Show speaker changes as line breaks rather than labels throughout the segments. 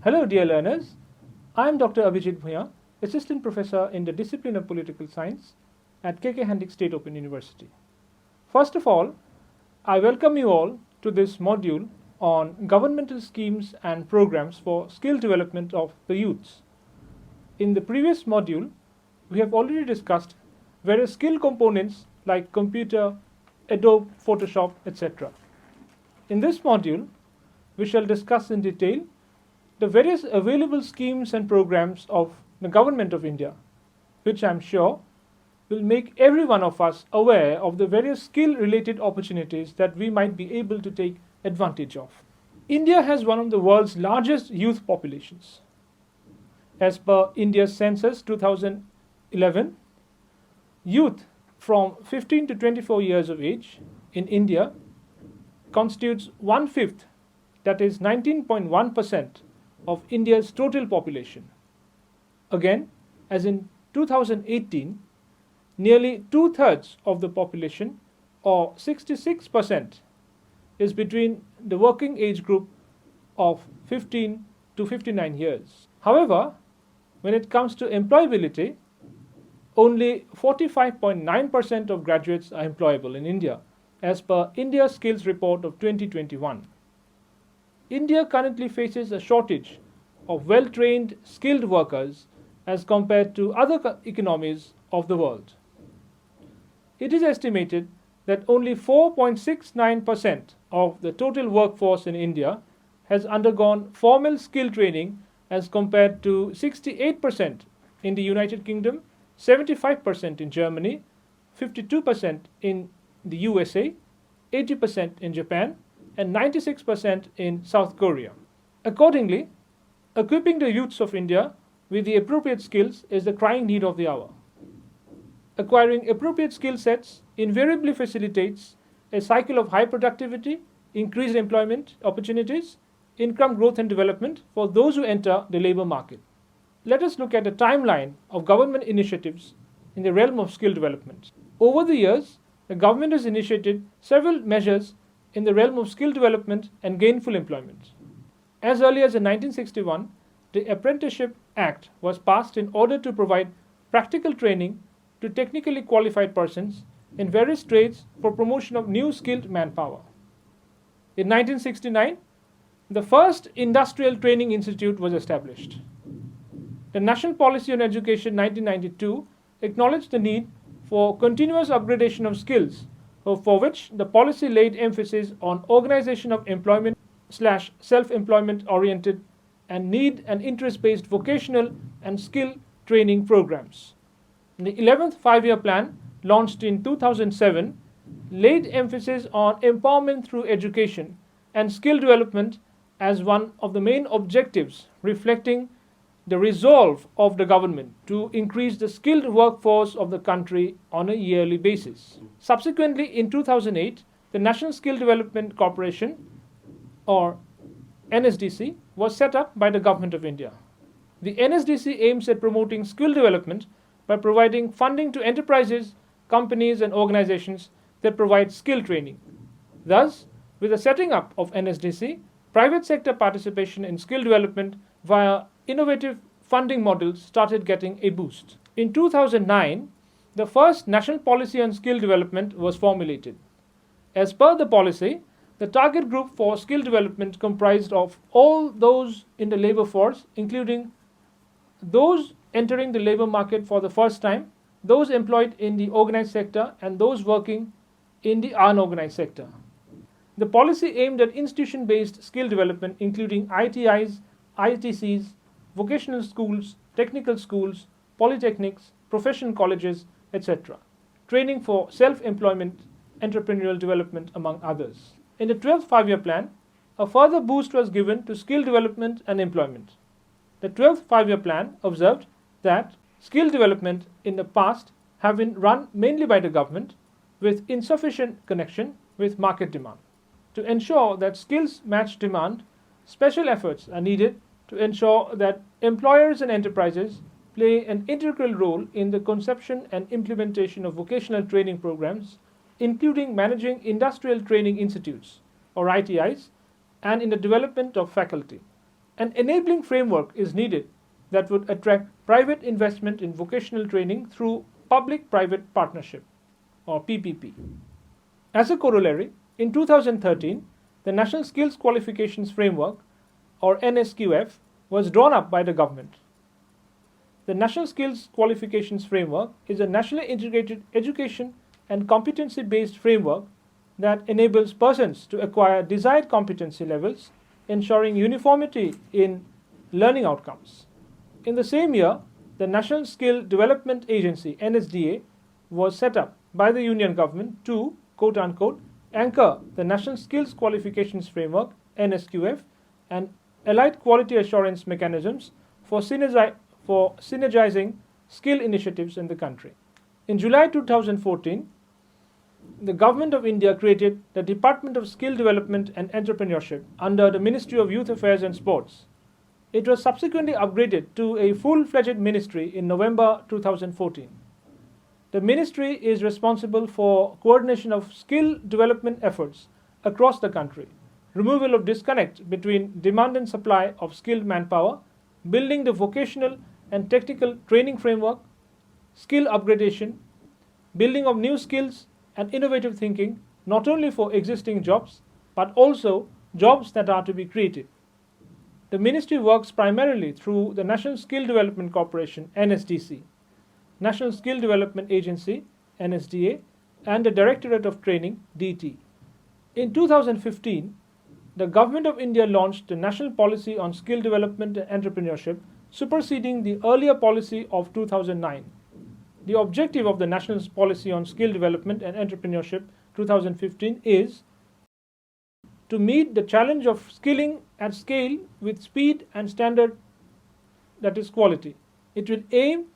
Hello dear learners, I am Dr. Abhijit Bhuya, Assistant Professor in the Discipline of Political Science at KK Handic State Open University. First of all, I welcome you all to this module on governmental schemes and programs for skill development of the youths. In the previous module, we have already discussed various skill components like computer, Adobe, Photoshop, etc. In this module, we shall discuss in detail the various available schemes and programs of the Government of India, which I am sure will make every one of us aware of the various skill-related opportunities that we might be able to take advantage of. India has one of the world's largest youth populations. As per India's census 2011, youth from 15 to 24 years of age in India constitutes 1/5, that is 19.1% of India's total population. Again, as in 2018, nearly 2/3 of the population, or 66%, is between the working age group of 15 to 59 years. However, when it comes to employability, only 45.9% of graduates are employable in India, as per India Skills Report of 2021. India currently faces a shortage of well-trained, skilled workers as compared to other economies of the world. It is estimated that only 4.69% of the total workforce in India has undergone formal skill training as compared to 68% in the United Kingdom, 75% in Germany, 52% in the USA, 80% in Japan, and 96% in South Korea. Accordingly, equipping the youths of India with the appropriate skills is the crying need of the hour. Acquiring appropriate skill sets invariably facilitates a cycle of high productivity, increased employment opportunities, income growth and development for those who enter the labor market. Let us look at the timeline of government initiatives in the realm of skill development. Over the years, the government has initiated several measures in the realm of skill development and gainful employment. As early as in 1961, the Apprenticeship Act was passed in order to provide practical training to technically qualified persons in various trades for promotion of new skilled manpower. In 1969, the first Industrial Training Institute was established. The National Policy on Education 1992 acknowledged the need for continuous upgradation of skills, for which the policy laid emphasis on organization of employment / self-employment oriented and need and interest-based vocational and skill training programs. The 11th Five-Year Plan, launched in 2007, laid emphasis on empowerment through education and skill development as one of the main objectives, reflecting the resolve of the government to increase the skilled workforce of the country on a yearly basis. Subsequently, in 2008, the National Skill Development Corporation, or NSDC, was set up by the Government of India. The NSDC aims at promoting skill development by providing funding to enterprises, companies and organizations that provide skill training. Thus, with the setting up of NSDC, private sector participation in skill development via innovative funding models started getting a boost. In 2009, the first National Policy on Skill Development was formulated. As per the policy, the target group for skill development comprised of all those in the labor force, including those entering the labor market for the first time, those employed in the organized sector, and those working in the unorganized sector. The policy aimed at institution-based skill development, including ITIs, ITCs, vocational schools, technical schools, polytechnics, professional colleges, etc. Training for self-employment, entrepreneurial development, among others. In the 12th Five-Year Plan, a further boost was given to skill development and employment. The 12th Five-Year Plan observed that skill development in the past have been run mainly by the government with insufficient connection with market demand. To ensure that skills match demand, special efforts are needed to ensure that employers and enterprises play an integral role in the conception and implementation of vocational training programs, including managing industrial training institutes, or ITIs, and in the development of faculty. An enabling framework is needed that would attract private investment in vocational training through public-private partnership, or PPP. As a corollary, in 2013, the National Skills Qualifications Framework, or NSQF, was drawn up by the government. The National Skills Qualifications Framework is a nationally integrated education and competency-based framework that enables persons to acquire desired competency levels, ensuring uniformity in learning outcomes. In the same year, the National Skill Development Agency, NSDA, was set up by the Union government to, quote-unquote, anchor the National Skills Qualifications Framework, NSQF, and allied quality assurance mechanisms for synergizing skill initiatives in the country. In July 2014, the Government of India created the Department of Skill Development and Entrepreneurship under the Ministry of Youth Affairs and Sports. It was subsequently upgraded to a full-fledged ministry in November 2014. The ministry is responsible for coordination of skill development efforts across the country, removal of disconnect between demand and supply of skilled manpower, building the vocational and technical training framework, skill upgradation, building of new skills and innovative thinking, not only for existing jobs, but also jobs that are to be created. The ministry works primarily through the National Skill Development Corporation, NSDC, National Skill Development Agency, NSDA, and the Directorate of Training, DT. In 2015, the Government of India launched the National Policy on Skill Development and Entrepreneurship, superseding the earlier policy of 2009. The objective of the National Policy on Skill Development and Entrepreneurship 2015 is to meet the challenge of skilling at scale with speed and standard, that is quality. It will aim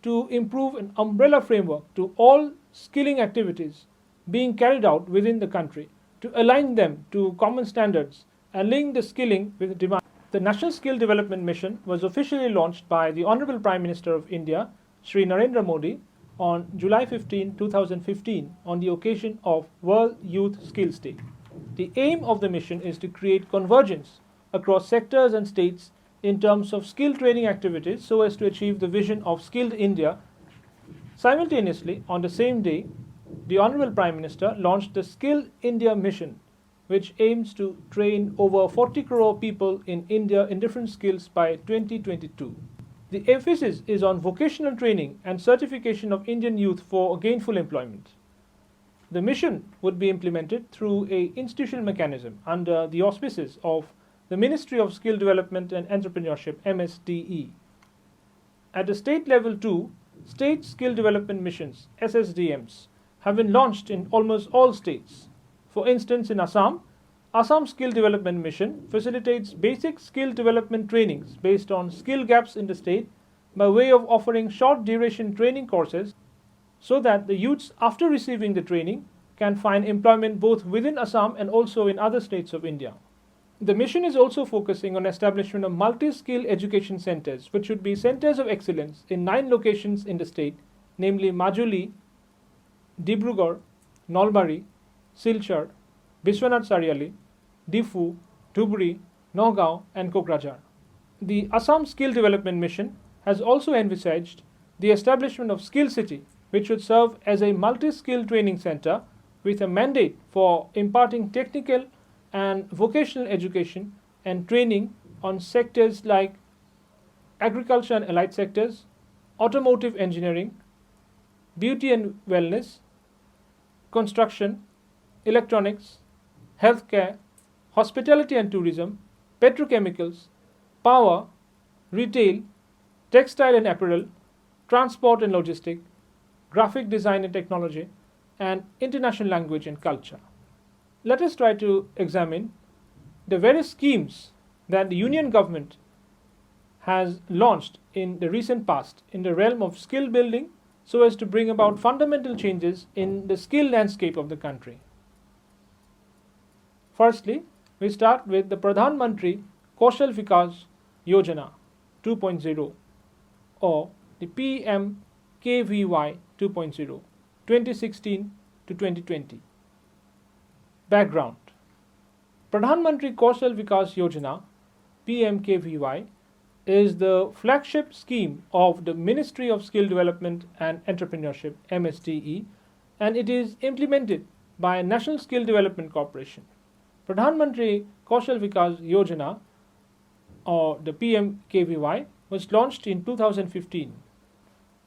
to improve an umbrella framework to all skilling activities being carried out within the country, to align them to common standards and link the skilling with demand. The National Skill Development Mission was officially launched by the Honorable Prime Minister of India, Shri Narendra Modi, on July 15, 2015, on the occasion of World Youth Skills Day. The aim of the mission is to create convergence across sectors and states in terms of skill training activities so as to achieve the vision of Skilled India. Simultaneously, on the same day, the Honorable Prime Minister launched the Skilled India Mission, which aims to train over 40 crore people in India in different skills by 2022. The emphasis is on vocational training and certification of Indian youth for gainful employment. The mission would be implemented through an institutional mechanism under the auspices of the Ministry of Skill Development and Entrepreneurship, MSDE. At the state level too, State Skill Development Missions, SSDMs, have been launched in almost all states. For instance, in Assam, Assam Skill Development Mission facilitates basic skill development trainings based on skill gaps in the state by way of offering short duration training courses so that the youths, after receiving the training, can find employment both within Assam and also in other states of India. The mission is also focusing on establishment of multi-skill education centers, which should be centers of excellence in 9 locations in the state, namely Majuli, Dibrugarh, Nalbari, Silchar, Biswanath Sariali, Difu, Dhubri, Nagaon, and Kokrajhar. The Assam Skill Development Mission has also envisaged the establishment of Skill City, which should serve as a multi-skill training center with a mandate for imparting technical and vocational education and training on sectors like agriculture and allied sectors, automotive engineering, beauty and wellness, construction, electronics, healthcare, hospitality and tourism, petrochemicals, power, retail, textile and apparel, transport and logistics, graphic design and technology, and international language and culture. Let us try to examine the various schemes that the Union government has launched in the recent past in the realm of skill building so as to bring about fundamental changes in the skill landscape of the country. Firstly, we start with the Pradhan Mantri Kaushal Vikas Yojana 2.0 or the Pmkvy 2.0, 2016 to 2020. Background: Pradhan Mantri Kaushal Vikas Yojana Pmkvy is the flagship scheme of the Ministry of Skill Development and Entrepreneurship (MSDE), and it is implemented by National Skill Development Corporation. Pradhan Mantri Kaushal Vikas Yojana, or the Pmkvy, was launched in 2015.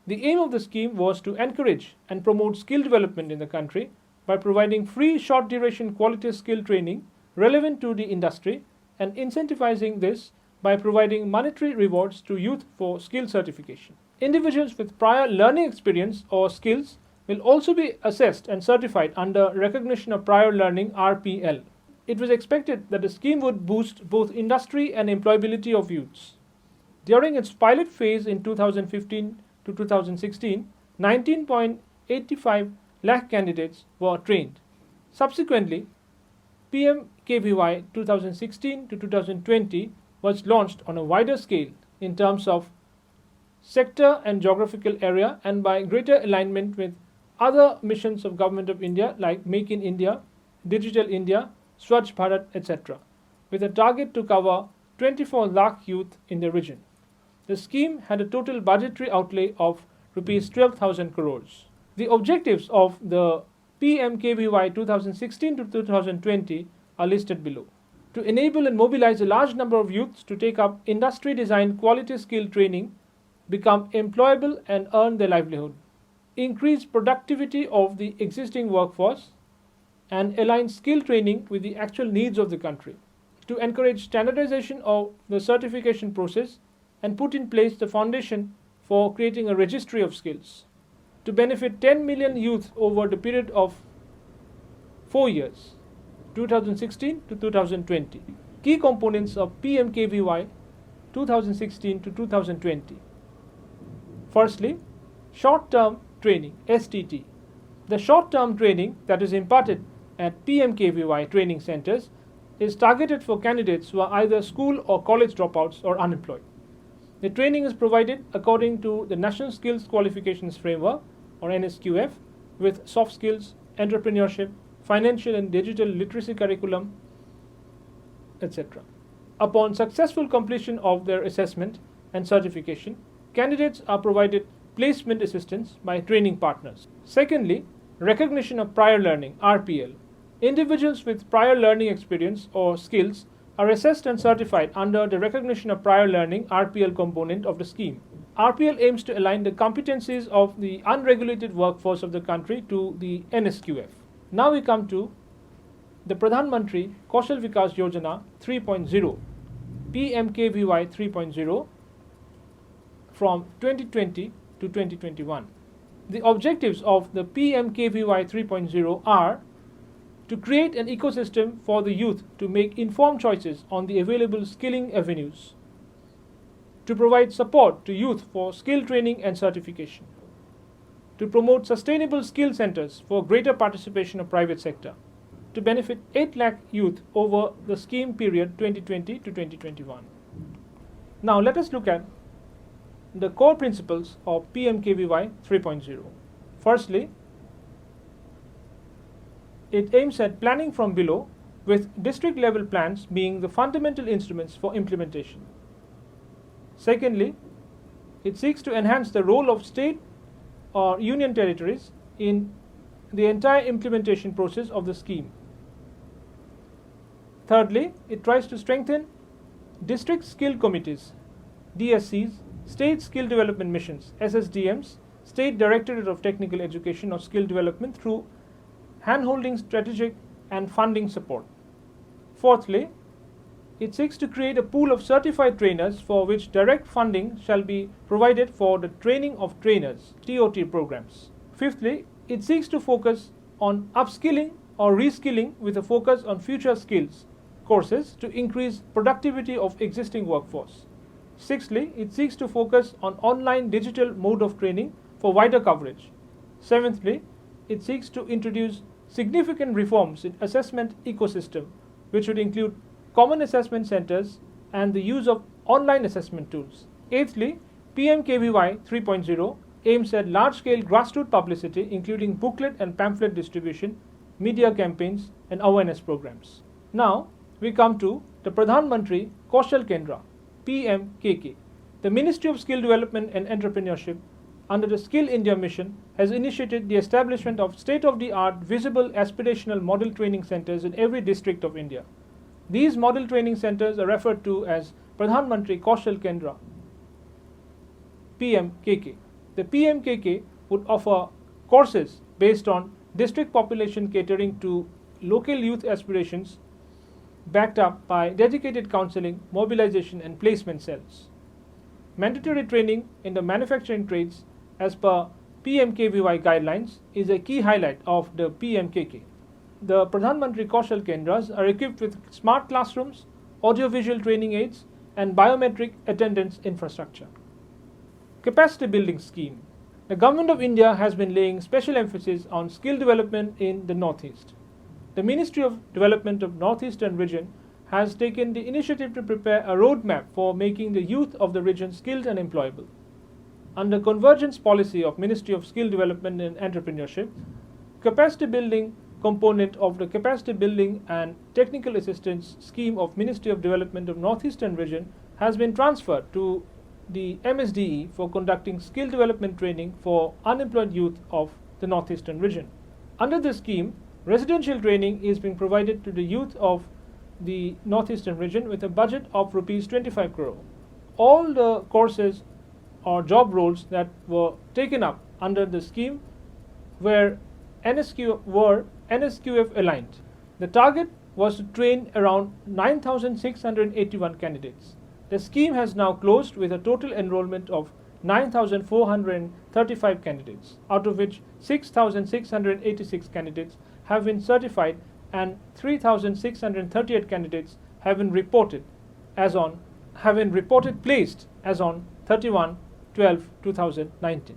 The aim of the scheme was to encourage and promote skill development in the country by providing free short duration quality skill training relevant to the industry and incentivizing this by providing monetary rewards to youth for skill certification. Individuals with prior learning experience or skills will also be assessed and certified under Recognition of Prior Learning (RPL). It was expected that the scheme would boost both industry and employability of youths. During its pilot phase in 2015 to 2016, 19.85 lakh candidates were trained. Subsequently, Pmkvy 2016 to 2020 was launched on a wider scale in terms of sector and geographical area and by greater alignment with other missions of Government of India like Make in India, Digital India, Swachh Bharat, etc., with a target to cover 24 lakh youth in the region. The scheme had a total budgetary outlay of Rs 12,000 crores. The objectives of the Pmkvy 2016 to 2020 are listed below. To enable and mobilize a large number of youths to take up industry-designed quality skill training, become employable and earn their livelihood. Increase productivity of the existing workforce and align skill training with the actual needs of the country. To encourage standardization of the certification process and put in place the foundation for creating a registry of skills. To benefit 10 million youth over the period of 4 years, 2016 to 2020. Key components of Pmkvy 2016 to 2020. Firstly, short-term training (STT). The short-term training that is imparted at Pmkvy training centers is targeted for candidates who are either school or college dropouts or unemployed. The training is provided according to the National Skills Qualifications Framework or NSQF with soft skills, entrepreneurship, financial and digital literacy curriculum, etc. Upon successful completion of their assessment and certification, candidates are provided placement assistance by training partners. Secondly, recognition of prior learning (RPL). Individuals with prior learning experience or skills are assessed and certified under the recognition of prior learning (RPL) component of the scheme. RPL aims to align the competencies of the unregulated workforce of the country to the NSQF. Now we come to the Pradhan Mantri Kaushal Vikas Yojana 3.0, Pmkvy 3.0 from 2020 to 2021. The objectives of the Pmkvy 3.0 are to create an ecosystem for the youth to make informed choices on the available skilling avenues, to provide support to youth for skill training and certification, to promote sustainable skill centers for greater participation of private sector, to benefit 8 lakh youth over the scheme period 2020 to 2021. Now let us look at the core principles of Pmkvy 3.0. Firstly, it aims at planning from below, with district level plans being the fundamental instruments for implementation. Secondly, it seeks to enhance the role of state or union territories in the entire implementation process of the scheme. Thirdly, it tries to strengthen district skill committees, DSCs, state skill development missions, SSDMs, State Directorate of Technical Education or Skill Development through hand-holding, strategic and funding support. Fourthly, it seeks to create a pool of certified trainers for which direct funding shall be provided for the training of trainers, TOT programs. Fifthly, it seeks to focus on upskilling or reskilling with a focus on future skills courses to increase productivity of existing workforce. Sixthly, it seeks to focus on online digital mode of training for wider coverage. Seventhly, it seeks to introduce significant reforms in assessment ecosystem, which would include common assessment centers and the use of online assessment tools. Eighthly, Pmkvy 3.0 aims at large-scale grassroots publicity, including booklet and pamphlet distribution, media campaigns, and awareness programs. Now, we come to the Pradhan Mantri Kaushal Kendra (Pmkk). The Ministry of Skill Development and Entrepreneurship, under the Skill India mission, has initiated the establishment of state-of-the-art visible aspirational model training centers in every district of India. These model training centers are referred to as Pradhan Mantri Kaushal Kendra (Pmkk). The Pmkk would offer courses based on district population catering to local youth aspirations, backed up by dedicated counseling, mobilization and placement cells. Mandatory training in the manufacturing trades as per Pmkvy guidelines is a key highlight of the Pmkk. The Pradhan Mantri Kaushal Kendras are equipped with smart classrooms, audiovisual training aids and biometric attendance infrastructure. Capacity Building Scheme. The Government of India has been laying special emphasis on skill development in the Northeast. The Ministry of Development of Northeastern Region has taken the initiative to prepare a roadmap for making the youth of the region skilled and employable. Under convergence policy of Ministry of Skill Development and Entrepreneurship, capacity building component of the Capacity Building and Technical Assistance Scheme of Ministry of Development of Northeastern Region has been transferred to the MSDE for conducting skill development training for unemployed youth of the Northeastern Region. Under this scheme, residential training is being provided to the youth of the Northeastern Region with a budget of Rs 25 crore. All the courses or job roles that were taken up under the scheme were NSQF aligned. The target was to train around 9,681 candidates. The scheme has now closed with a total enrollment of 9,435 candidates, out of which 6,686 candidates have been certified and 3,638 candidates have been reported placed as on 31/12/2019.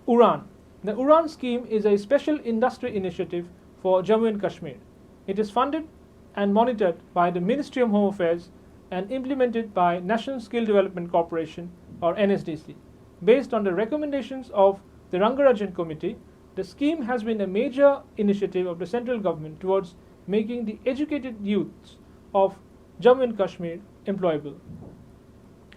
Uran. The Uran Scheme is a special industry initiative for Jammu and Kashmir. It is funded and monitored by the Ministry of Home Affairs and implemented by National Skill Development Corporation or NSDC. Based on the recommendations of the Rangarajan Committee, the scheme has been a major initiative of the central government towards making the educated youths of Jammu and Kashmir employable.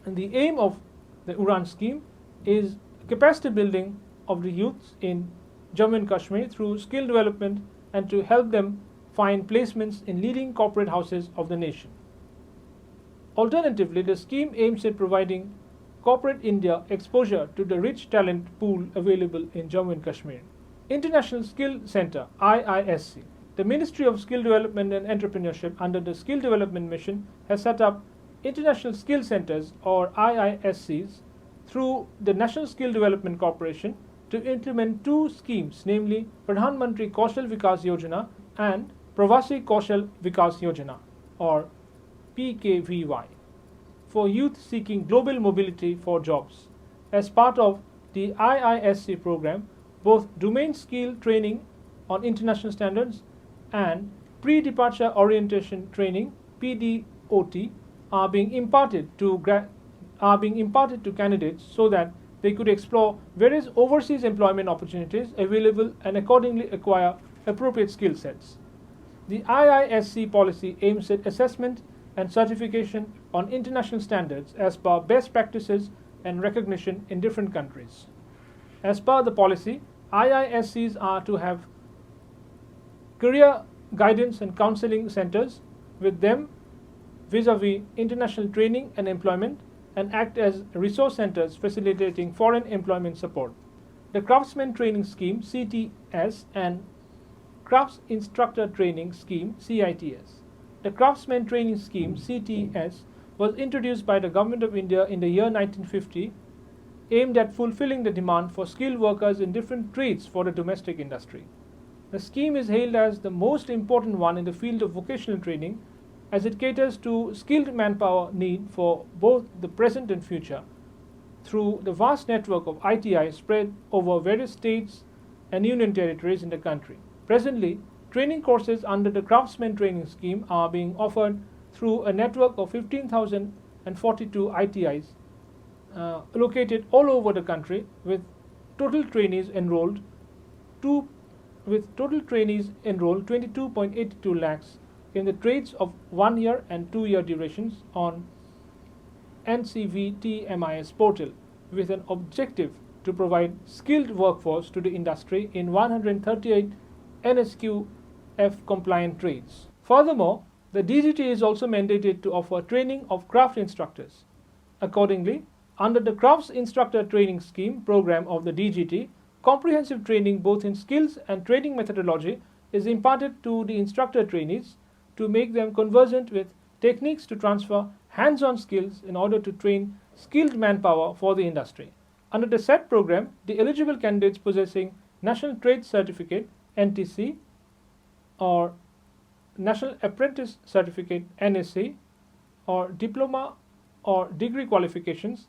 And the aim of the Uran Scheme is capacity building of the youths in Jammu and Kashmir through skill development and to help them find placements in leading corporate houses of the nation. Alternatively, the scheme aims at providing corporate India exposure to the rich talent pool available in Jammu and Kashmir. International Skill Center (Iisc). The Ministry of Skill Development and Entrepreneurship under the Skill Development Mission has set up International Skill Centers or IISCs through the National Skill Development Corporation to implement two schemes, namely Pradhan Mantri Kaushal Vikas Yojana and Pravasi Kaushal Vikas Yojana or Pkvy for youth seeking global mobility for jobs. As part of the IISc program, both domain skill training on international standards and pre-departure orientation training (PDOT) are being imparted to candidates so that they could explore various overseas employment opportunities available and accordingly acquire appropriate skill sets. The IISc policy aims at assessment and certification on international standards as per best practices and recognition in different countries. As per the policy, IISCs are to have career guidance and counseling centers with them vis-a-vis international training and employment and act as resource centers facilitating foreign employment support. The Craftsman Training Scheme (CTS) and Crafts Instructor Training Scheme (CITS). The Craftsman Training Scheme (CTS) was introduced by the Government of India in the year 1950, aimed at fulfilling the demand for skilled workers in different trades for the domestic industry. The scheme is hailed as the most important one in the field of vocational training, as it caters to skilled manpower need for both the present and future through the vast network of ITIs spread over various states and union territories in the country. Presently, training courses under the Craftsman Training Scheme are being offered through a network of 15,042 ITIs located all over the country, with total trainees enrolled 22.82 lakhs in the trades of 1 year and 2 year durations on NCVTMIS portal with an objective to provide skilled workforce to the industry in 138 NSQF compliant trades. Furthermore, the DGT is also mandated to offer training of craft instructors. Accordingly, under the Crafts Instructor Training Scheme program of the DGT, comprehensive training both in skills and training methodology is imparted to the instructor trainees to make them conversant with techniques to transfer hands-on skills in order to train skilled manpower for the industry. Under the SET program, the eligible candidates possessing National Trade Certificate (NTC) or National Apprentice Certificate (NSC) or diploma or degree qualifications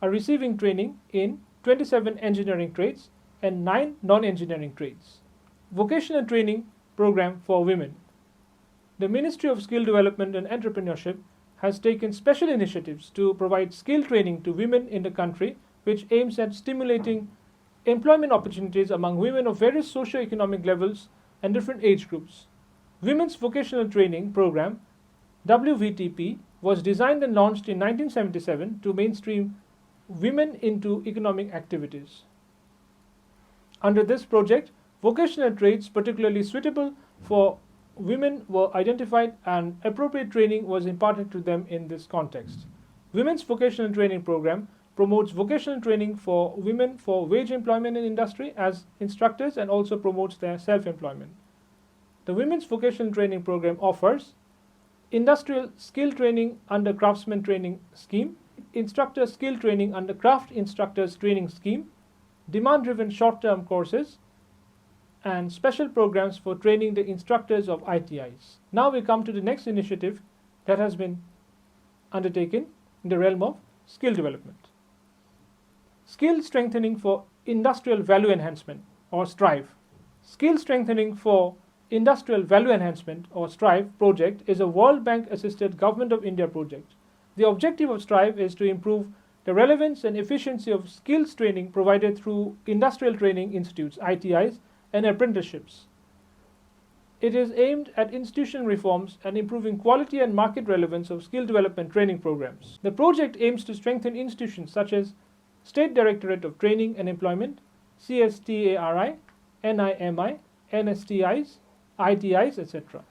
are receiving training in 27 engineering trades and 9 non-engineering trades. Vocational training program for women. The Ministry of Skill Development and Entrepreneurship has taken special initiatives to provide skill training to women in the country, which aims at stimulating employment opportunities among women of various socio-economic levels and different age groups. Women's Vocational Training Program (WVTP) was designed and launched in 1977 to mainstream women into economic activities. Under this project, vocational trades particularly suitable for women were identified and appropriate training was imparted to them in this context. Women's Vocational Training Program promotes vocational training for women for wage employment in industry as instructors and also promotes their self-employment. The Women's Vocational Training Program offers industrial skill training under Craftsman Training Scheme, instructor skill training under Craft Instructors Training Scheme, demand-driven short-term courses, and special programs for training the instructors of ITIs. Now we come to the next initiative that has been undertaken in the realm of skill development. Skill strengthening for industrial value enhancement or STRIVE. Skill strengthening for industrial value enhancement or STRIVE project is a World Bank assisted Government of India project. The objective of STRIVE is to improve the relevance and efficiency of skills training provided through industrial training institutes, ITIs, and apprenticeships. It is aimed at institutional reforms and improving quality and market relevance of skill development training programs. The project aims to strengthen institutions such as State Directorate of Training and Employment, CSTARI, NIMI, NSTIs, ITIs, etc.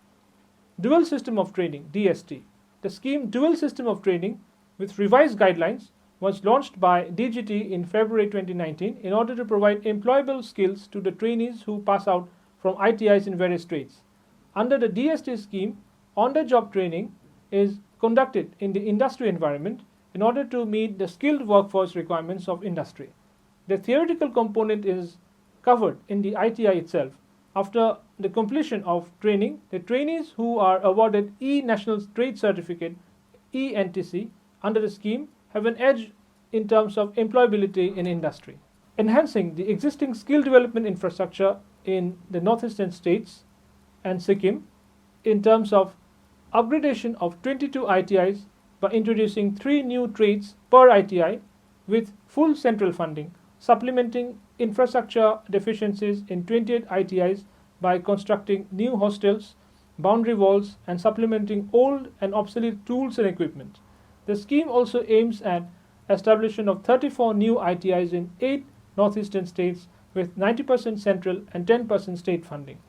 Dual System of Training, DST. The scheme Dual System of Training with revised guidelines was launched by DGT in February 2019 in order to provide employable skills to the trainees who pass out from ITIs in various trades. Under the DST scheme, on-the-job training is conducted in the industry environment in order to meet the skilled workforce requirements of industry. The theoretical component is covered in the ITI itself. After the completion of training, the trainees who are awarded E-National Trade Certificate (ENTC) under the scheme have an edge in terms of employability in industry. Enhancing the existing skill development infrastructure in the northeastern states and Sikkim in terms of upgradation of 22 ITIs by introducing 3 new trades per ITI with full central funding, supplementing infrastructure deficiencies in 28 ITIs by constructing new hostels, boundary walls, and supplementing old and obsolete tools and equipment. The scheme also aims at establishment of 34 new ITIs in 8 northeastern states with 90% central and 10% state funding.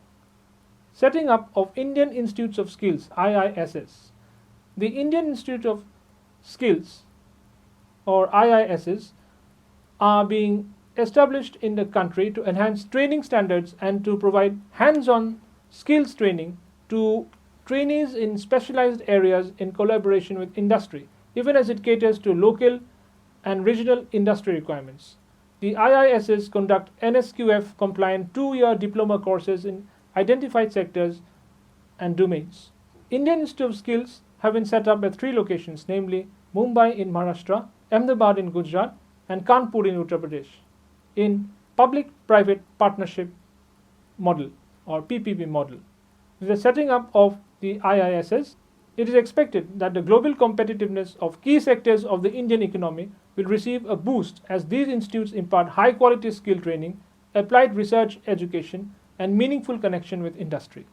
Setting up of Indian Institutes of Skills, IISs. The Indian Institute of Skills or IISs are being established in the country to enhance training standards and to provide hands-on skills training to trainees in specialized areas in collaboration with industry, even as it caters to local and regional industry requirements. The IISs conduct NSQF compliant 2-year diploma courses in identified sectors and domains. Indian Institute of Skills have been set up at 3 locations, namely Mumbai in Maharashtra, Ahmedabad in Gujarat, and Kanpur in Uttar Pradesh, in public-private partnership model or PPP model. With the setting up of the IISs, it is expected that the global competitiveness of key sectors of the Indian economy will receive a boost as these institutes impart high-quality skill training, applied research education, and meaningful connection with industry.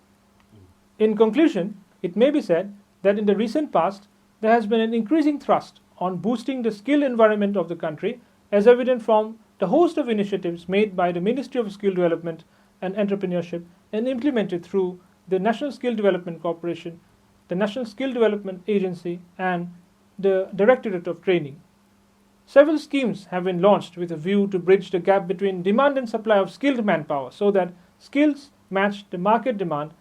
In conclusion, it may be said that in the recent past, there has been an increasing thrust on boosting the skill environment of the country, as evident from the host of initiatives made by the Ministry of Skill Development and Entrepreneurship and implemented through the National Skill Development Corporation, the National Skill Development Agency, and the Directorate of Training. Several schemes have been launched with a view to bridge the gap between demand and supply of skilled manpower so that skills match the market demand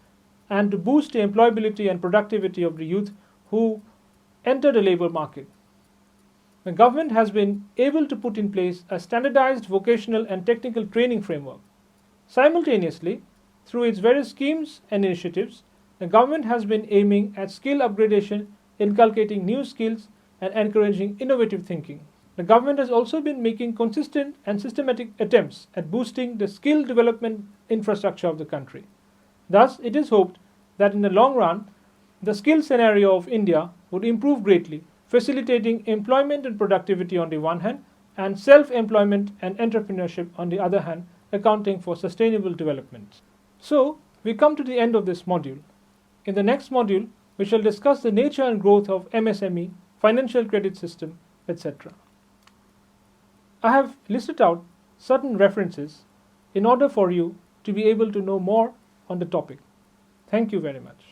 and to boost the employability and productivity of the youth who enter the labor market. The government has been able to put in place a standardized vocational and technical training framework. Simultaneously, through its various schemes and initiatives, the government has been aiming at skill upgradation, inculcating new skills, and encouraging innovative thinking. The government has also been making consistent and systematic attempts at boosting the skill development infrastructure of the country. Thus, it is hoped that in the long run, the skill scenario of India would improve greatly, facilitating employment and productivity on the one hand, and self-employment and entrepreneurship on the other hand, accounting for sustainable development. So, we come to the end of this module. In the next module, we shall discuss the nature and growth of MSME, financial credit system, etc. I have listed out certain references in order for you to be able to know more on the topic. Thank you very much.